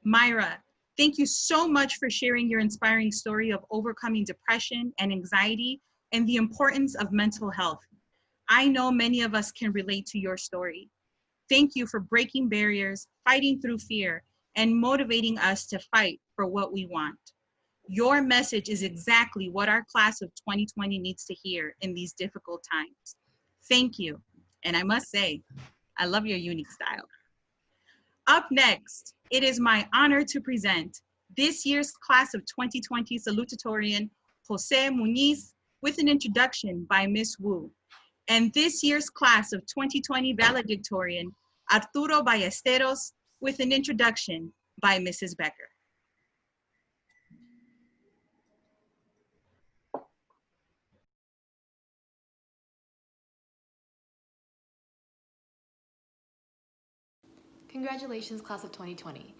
Myra, thank you so much for sharing your inspiring story of overcoming depression and anxiety and the importance of mental health. I know many of us can relate to your story. Thank you for breaking barriers, fighting through fear, and motivating us to fight for what we want. Your message is exactly what our class of 2020 needs to hear in these difficult times. Thank you. And I must say, I love your unique style. Up next, it is my honor to present this year's class of 2020 Salutatorian, Jose Muñiz, with an introduction by Ms. Wu, and this year's class of 2020 Valedictorian, Arturo Ballesteros, with an introduction by Mrs. Becker. Congratulations, class of 2020.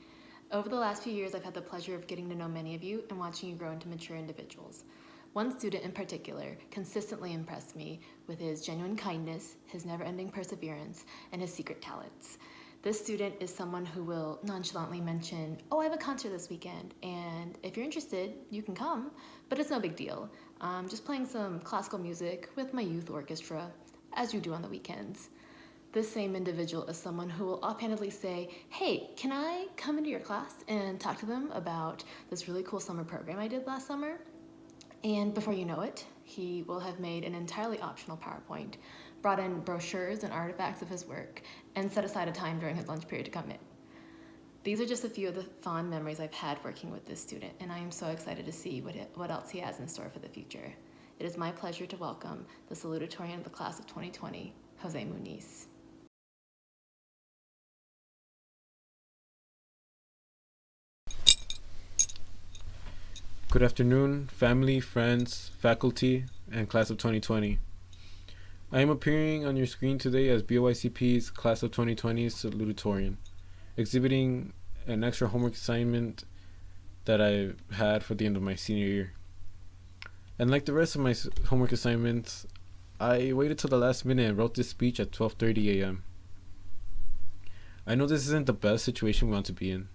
Over the last few years, I've had the pleasure of getting to know many of you and watching you grow into mature individuals. One student in particular consistently impressed me with his genuine kindness, his never-ending perseverance, and his secret talents. This student is someone who will nonchalantly mention, "Oh, I have a concert this weekend, and if you're interested, you can come, but it's no big deal. I'm just playing some classical music with my youth orchestra, as you do on the weekends." This same individual is someone who will offhandedly say, "Hey, can I come into your class and talk to them about this really cool summer program I did last summer?" And before you know it, he will have made an entirely optional PowerPoint, brought in brochures and artifacts of his work, and set aside a time during his lunch period to come in. These are just a few of the fond memories I've had working with this student, and I am so excited to see what else he has in store for the future. It is my pleasure to welcome the salutatorian of the class of 2020, Jose Muñiz. Good afternoon, family, friends, faculty, and class of 2020. I am appearing on your screen today as BOICP's class of 2020's salutatorian, exhibiting an extra homework assignment that I had for the end of my senior year. And like the rest of my homework assignments, I waited till the last minute and wrote this speech at 12:30 a.m. I know this isn't the best situation we want to be in.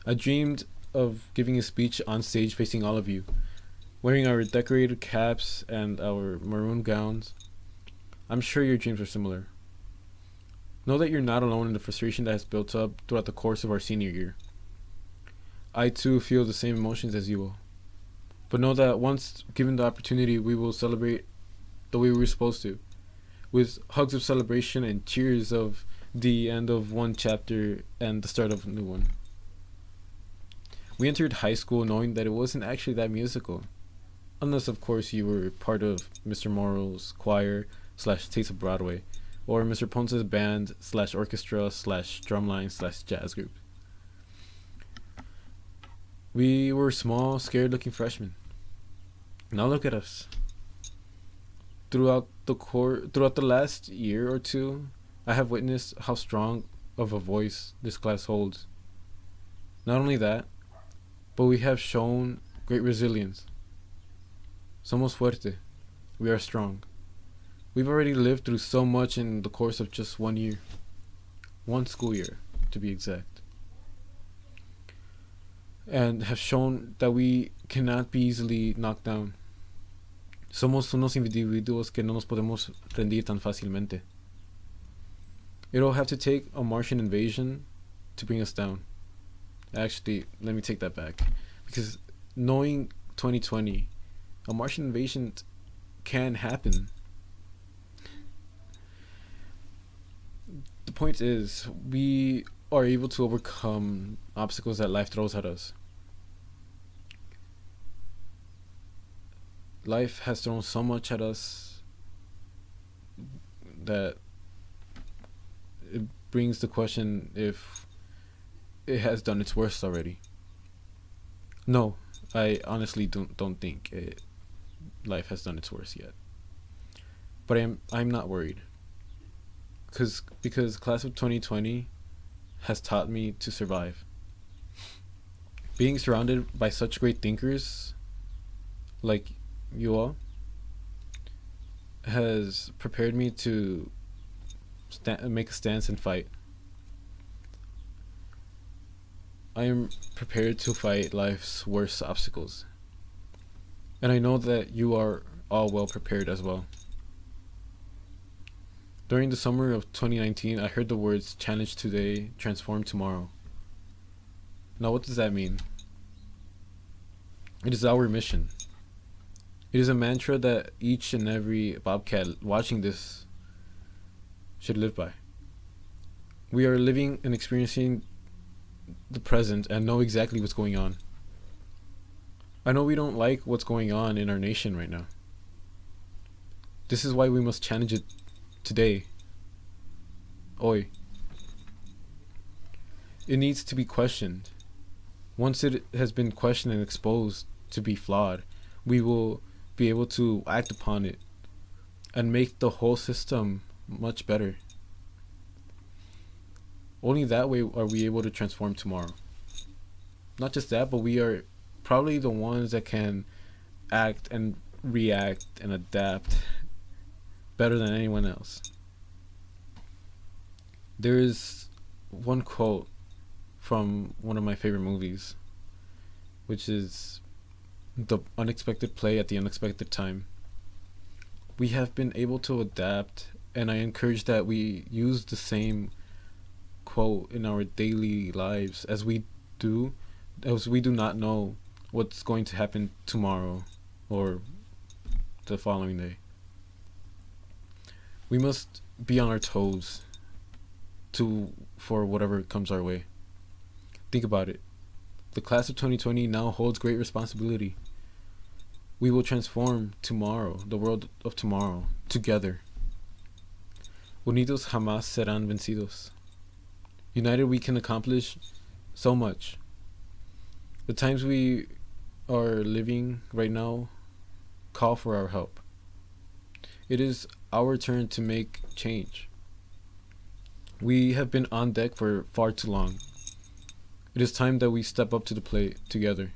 I dreamed of giving a speech on stage facing all of you, wearing our decorated caps and our maroon gowns. I'm sure your dreams are similar. Know that you're not alone in the frustration that has built up throughout the course of our senior year. I too feel the same emotions as you will. But know that once given the opportunity, we will celebrate the way we were supposed to, with hugs of celebration and cheers of the end of one chapter and the start of a new one. We entered high school knowing that it wasn't actually that musical, unless of course you were part of Mr. Morrow's choir / Taste of Broadway, or Mr. Ponce's band / orchestra / drumline / jazz group. We were small, scared-looking freshmen. Now look at us. Throughout the last year or two, I have witnessed how strong of a voice this class holds. Not only that, but we have shown great resilience. Somos fuerte. We are strong. We've already lived through so much in the course of just 1 year. 1 school year, to be exact. And have shown that we cannot be easily knocked down. Somos unos individuos que no nos podemos rendir tan fácilmente. It'll have to take a Martian invasion to bring us down. Actually, let me take that back. Because knowing 2020, a Martian invasion can happen. The point is, we are able to overcome obstacles that life throws at us. Life has thrown so much at us that it brings the question if it has done its worst already. No, I honestly don't think life has done its worst yet. But I'm not worried. Because class of 2020 has taught me to survive. Being surrounded by such great thinkers like you all has prepared me to make a stance and fight. I am prepared to fight life's worst obstacles. And I know that you are all well prepared as well. During the summer of 2019, I heard the words challenge today, transform tomorrow. Now, what does that mean? It is our mission. It is a mantra that each and every Bobcat watching this should live by. We are living and experiencing the present and know exactly what's going on. I know we don't like what's going on in our nation right now. This is why we must challenge it today. Oi. It needs to be questioned. Once it has been questioned and exposed to be flawed, we will be able to act upon it and make the whole system much better. Only that way are we able to transform tomorrow. Not just that, but we are probably the ones that can act and react and adapt better than anyone else. There is one quote from one of my favorite movies, which is the unexpected play at the unexpected time. We have been able to adapt, and I encourage that we use the same quote in our daily lives as we do not know what's going to happen tomorrow or the following day. We must be on our toes for whatever comes our way. Think about it. The class of 2020 now holds great responsibility. We will transform tomorrow, the world of tomorrow, together. Unidos jamás serán vencidos. United we can accomplish so much. The times we are living right now call for our help. It is our turn to make change. We have been on deck for far too long. It is time that we step up to the plate together.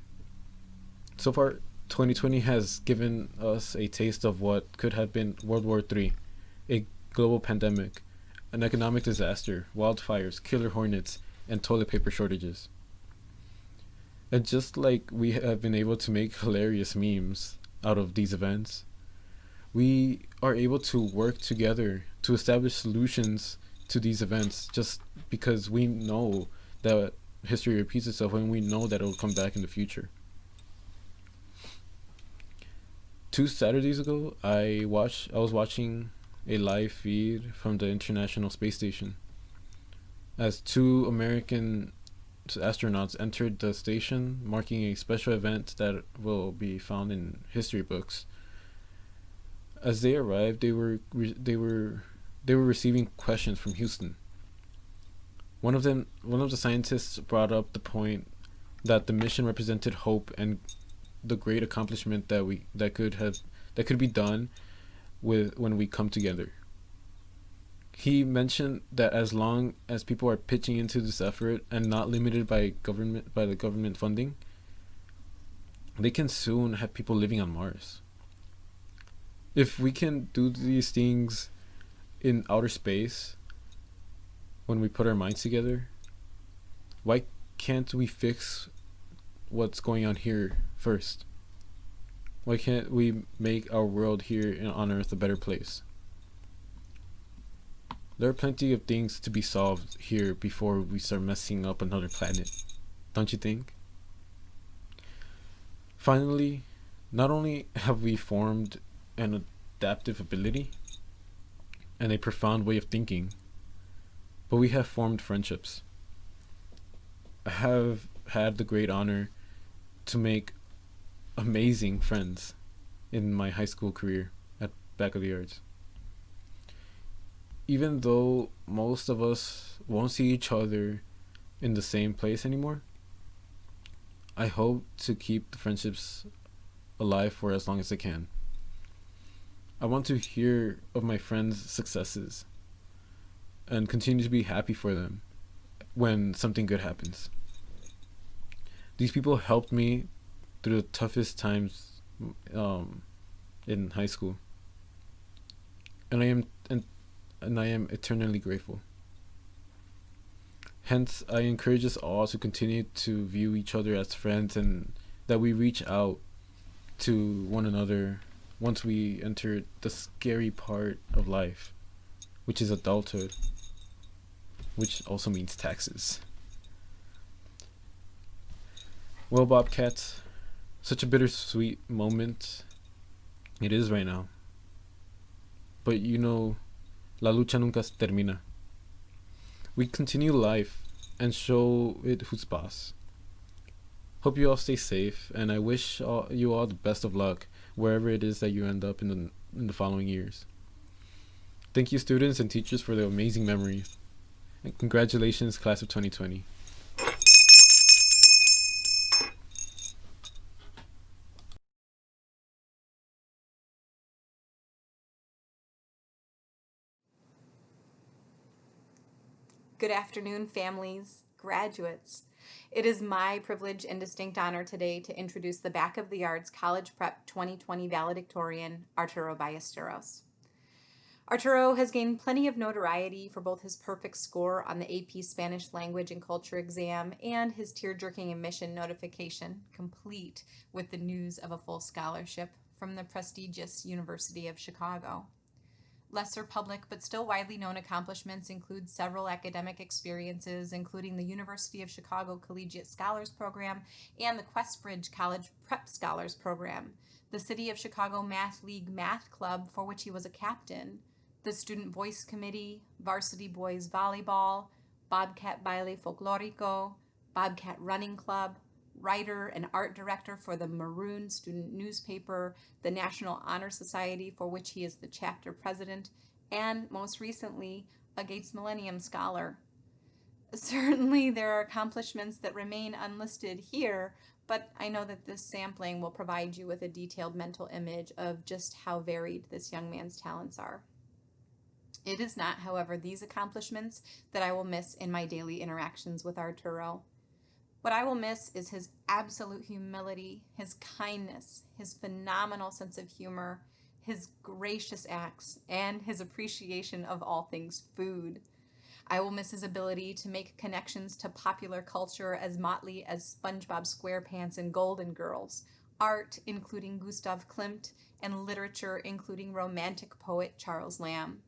So far, 2020 has given us a taste of what could have been World War III, a global pandemic, an economic disaster, wildfires, killer hornets, and toilet paper shortages. And just like we have been able to make hilarious memes out of these events, we are able to work together to establish solutions to these events just because we know that history repeats itself and we know that it will come back in the future. 2 Saturdays ago, I was watching a live feed from the International Space Station as 2 American astronauts entered the station, marking a special event that will be found in history books. As they arrived, they were receiving questions from Houston. One of the scientists brought up the point that the mission represented hope and the great accomplishment that could be done when we come together. He mentioned that as long as people are pitching into this effort and not limited by the government funding, they can soon have people living on Mars. If we can do these things in outer space when we put our minds together, why can't we fix what's going on here first? Why can't we make our world here on Earth a better place? There are plenty of things to be solved here before we start messing up another planet, don't you think? Finally, not only have we formed an adaptive ability and a profound way of thinking, but we have formed friendships. I have had the great honor to make amazing friends in my high school career at Back of the Arts. Even though most of us won't see each other in the same place anymore, I hope to keep the friendships alive for as long as I can. I want to hear of my friends' successes and continue to be happy for them when something good happens. These people helped me through the toughest times in high school, and I am eternally grateful. Hence, I encourage us all to continue to view each other as friends and that we reach out to one another once we enter the scary part of life, which is adulthood, which also means taxes. Well, Bobcats, such a bittersweet moment it is right now. But you know, la lucha nunca termina. We continue life and show it who's boss. Hope you all stay safe, and I wish you all the best of luck wherever it is that you end up in the following years. Thank you, students and teachers, for the amazing memories. And congratulations, class of 2020. Good afternoon, families, graduates. It is my privilege and distinct honor today to introduce the Back of the Arts College Prep 2020 Valedictorian, Arturo Ballesteros. Arturo has gained plenty of notoriety for both his perfect score on the AP Spanish Language and Culture exam and his tear-jerking admission notification, complete with the news of a full scholarship from the prestigious University of Chicago. Lesser public but still widely known accomplishments include several academic experiences, including the University of Chicago Collegiate Scholars Program and the Questbridge College Prep Scholars Program, the City of Chicago Math League Math Club, for which he was a captain, the Student Voice Committee, Varsity Boys Volleyball, Bobcat Baile Folklorico, Bobcat Running Club, writer and art director for the Maroon student newspaper, the National Honor Society, for which he is the chapter president, and most recently, a Gates Millennium Scholar. Certainly there are accomplishments that remain unlisted here, but I know that this sampling will provide you with a detailed mental image of just how varied this young man's talents are. It is not, however, these accomplishments that I will miss in my daily interactions with Arturo. What I will miss is his absolute humility, his kindness, his phenomenal sense of humor, his gracious acts, and his appreciation of all things food. I will miss his ability to make connections to popular culture as motley as SpongeBob SquarePants and Golden Girls, art including Gustav Klimt, and literature including romantic poet Charles Lamb.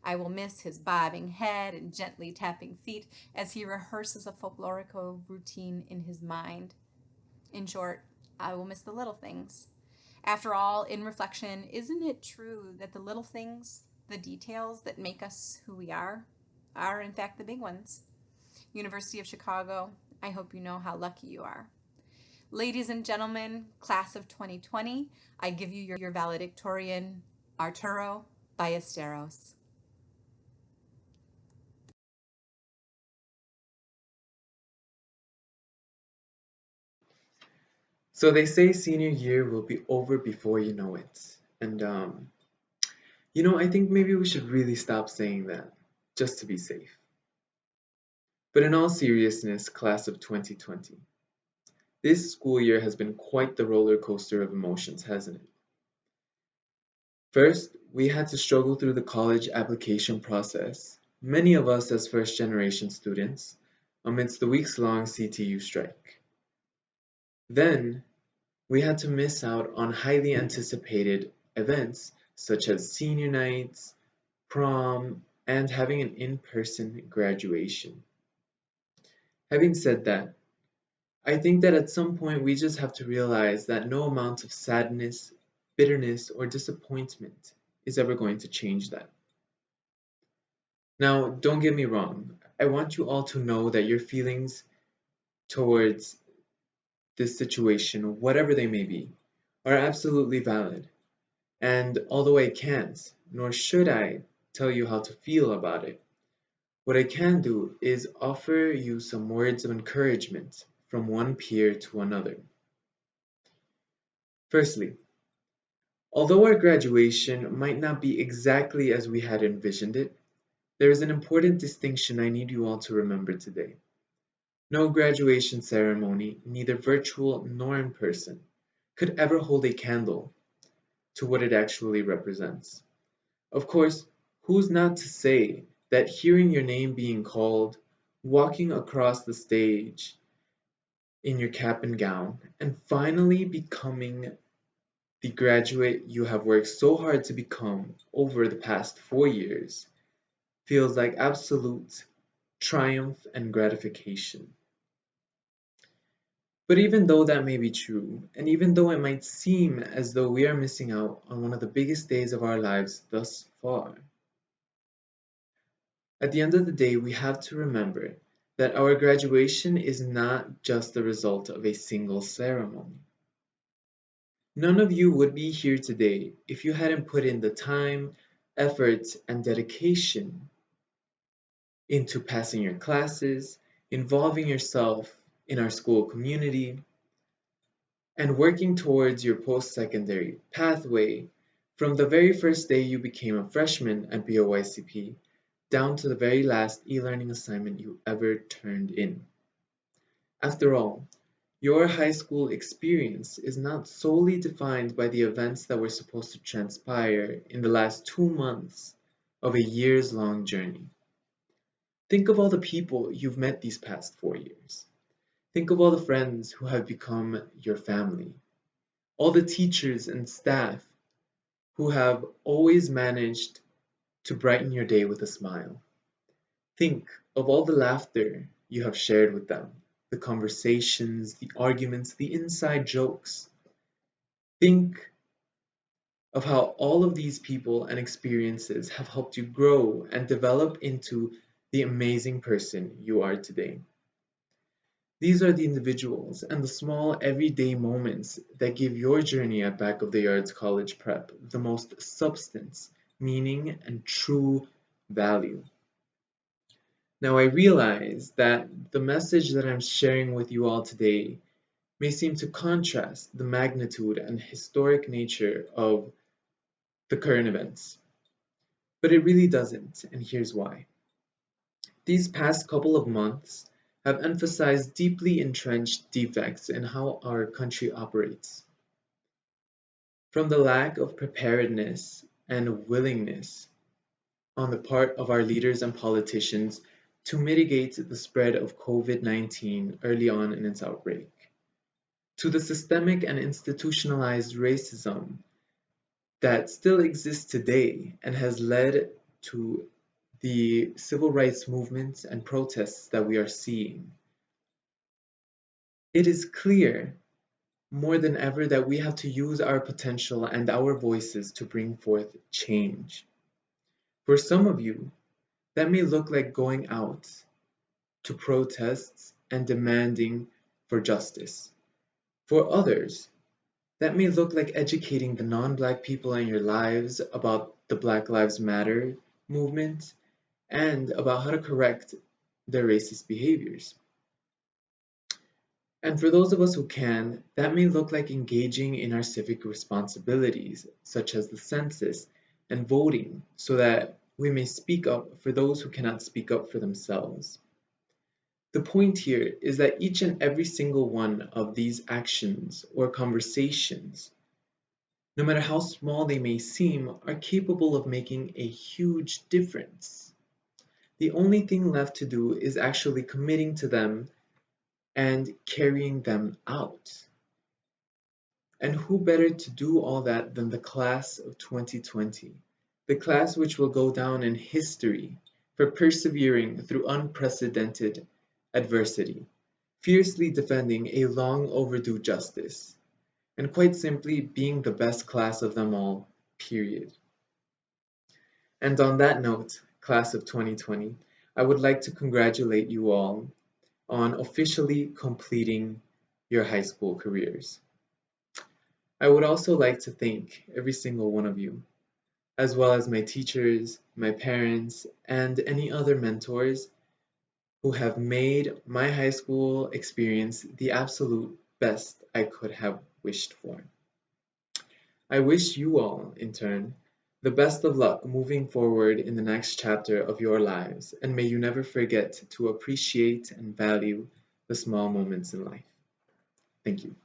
I will miss his bobbing head and gently tapping feet as he rehearses a folklorico routine in his mind. In short, I will miss the little things. After all, in reflection, isn't it true that the little things, the details that make us who we are in fact the big ones? University of Chicago, I hope you know how lucky you are. Ladies and gentlemen, class of 2020, I give you your valedictorian, Arturo Ballesteros. So they say senior year will be over before you know it. And, I think maybe we should really stop saying that, just to be safe. But in all seriousness, class of 2020, this school year has been quite the roller coaster of emotions, hasn't it? First, we had to struggle through the college application process, many of us as first-generation students, amidst the weeks-long CTU strike. Then, we had to miss out on highly anticipated events such as senior nights, prom, and having an in-person graduation. Having said that, I think that at some point we just have to realize that no amount of sadness, bitterness, or disappointment is ever going to change that. Now, don't get me wrong. I want you all to know that your feelings towards this situation, whatever they may be, are absolutely valid. And although I can't, nor should I, tell you how to feel about it, what I can do is offer you some words of encouragement from one peer to another. Firstly, although our graduation might not be exactly as we had envisioned it, there is an important distinction I need you all to remember today. No graduation ceremony, neither virtual nor in person, could ever hold a candle to what it actually represents. Of course, who's not to say that hearing your name being called walking across the stage in your cap and gown, and finally becoming the graduate you have worked so hard to become over the past 4 years feels like absolute triumph and gratification. But even though that may be true, and even though it might seem as though we are missing out on one of the biggest days of our lives thus far, at the end of the day, we have to remember that our graduation is not just the result of a single ceremony. None of you would be here today if you hadn't put in the time, effort, and dedication into passing your classes, involving yourself in our school community, and working towards your post-secondary pathway from the very first day you became a freshman at BOYCP down to the very last e-learning assignment you ever turned in. After all, your high school experience is not solely defined by the events that were supposed to transpire in the last 2 months of a years-long journey. Think of all the people you've met these past 4 years. Think of all the friends who have become your family, all the teachers and staff who have always managed to brighten your day with a smile. Think of all the laughter you have shared with them, the conversations, the arguments, the inside jokes. Think of how all of these people and experiences have helped you grow and develop into the amazing person you are today. These are the individuals and the small everyday moments that give your journey at Back of the Yards College Prep the most substance, meaning, and true value. Now, I realize that the message that I'm sharing with you all today may seem to contrast the magnitude and historic nature of the current events, but it really doesn't, and here's why. These past couple of months have emphasized deeply entrenched defects in how our country operates. From the lack of preparedness and willingness on the part of our leaders and politicians to mitigate the spread of COVID-19 early on in its outbreak, to the systemic and institutionalized racism that still exists today and has led to the civil rights movements and protests that we are seeing. It is clear more than ever that we have to use our potential and our voices to bring forth change. For some of you, that may look like going out to protests and demanding for justice. For others, that may look like educating the non-Black people in your lives about the Black Lives Matter movement and about how to correct their racist behaviors. And for those of us who can, that may look like engaging in our civic responsibilities, such as the census and voting, so that we may speak up for those who cannot speak up for themselves. The point here is that each and every single one of these actions or conversations, no matter how small they may seem, are capable of making a huge difference. The only thing left to do is actually committing to them and carrying them out. And who better to do all that than the class of 2020, the class which will go down in history for persevering through unprecedented adversity, fiercely defending a long overdue justice, and quite simply being the best class of them all, period. And on that note, class of 2020, I would like to congratulate you all on officially completing your high school careers. I would also like to thank every single one of you, as well as my teachers, my parents, and any other mentors who have made my high school experience the absolute best I could have wished for. I wish you all, in turn, the best of luck moving forward in the next chapter of your lives, and may you never forget to appreciate and value the small moments in life. Thank you.